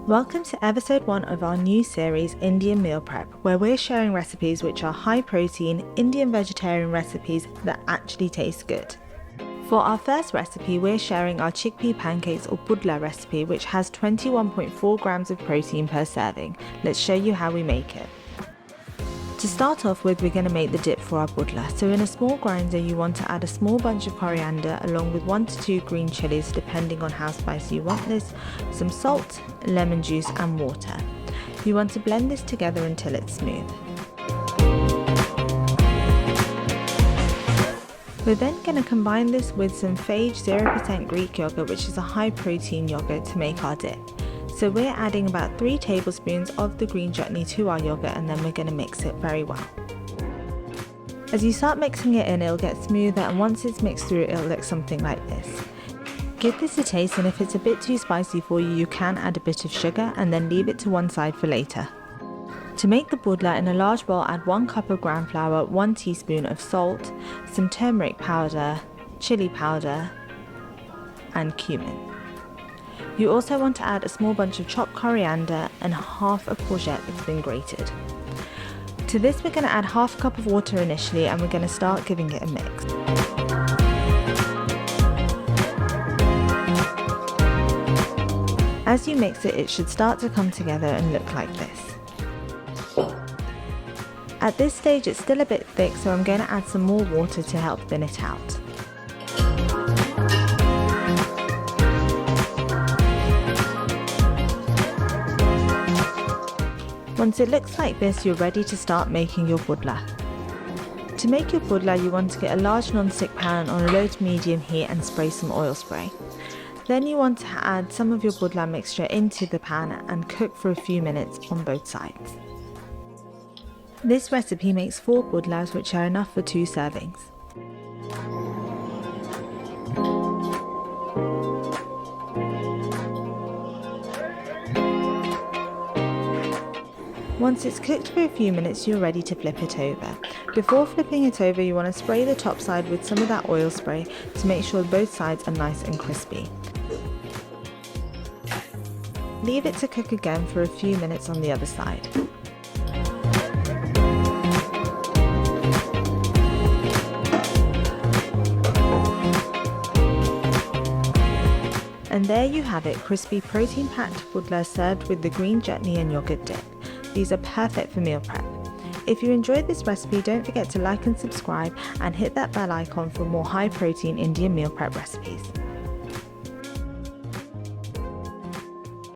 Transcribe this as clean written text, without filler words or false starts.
Welcome to episode 1 of our new series, Indian Meal Prep, where we're sharing recipes which are high protein, Indian vegetarian recipes that actually taste good. For our first recipe, we're sharing our chickpea pancakes or Pudla recipe, which has 21.4 grams of protein per serving. Let's show you how we make it. To start off with, we're going to make the dip for our Pudla. So in a small grinder, you want to add a small bunch of coriander along with 1 to 2 green chilies depending on how spicy you want this, some salt, lemon juice and water. You want to blend this together until it's smooth. We're then going to combine this with some Phage 0% Greek yogurt, which is a high protein yogurt, to make our dip. So we're adding about 3 tablespoons of the green chutney to our yogurt, and then we're going to mix it very well. As you start mixing it in, it'll get smoother, and once it's mixed through, it'll look something like this. Give this a taste, and if it's a bit too spicy for you, you can add a bit of sugar and then leave it to one side for later. To make the Pudla, in a large bowl, add 1 cup of gram flour, 1 teaspoon of salt, some turmeric powder, chili powder and cumin. You also want to add a small bunch of chopped coriander and half a courgette that's been grated. To this, we're going to add half a cup of water initially, and we're going to start giving it a mix. As you mix it, it should start to come together and look like this. At this stage, it's still a bit thick, so I'm going to add some more water to help thin it out. Once it looks like this, you're ready to start making your Pudla. To make your Pudla, you want to get a large non-stick pan on a low to medium heat and spray some oil spray. Then you want to add some of your Pudla mixture into the pan and cook for a few minutes on both sides. This recipe makes 4 Pudlas, which are enough for 2 servings. Once it's cooked for a few minutes, you're ready to flip it over. Before flipping it over, you want to spray the top side with some of that oil spray to make sure both sides are nice and crispy. Leave it to cook again for a few minutes on the other side. And there you have it, crispy protein-packed Pudla served with the green chutney and yogurt dip. These are perfect for meal prep. If you enjoyed this recipe, don't forget to like and subscribe and hit that bell icon for more high protein Indian meal prep recipes.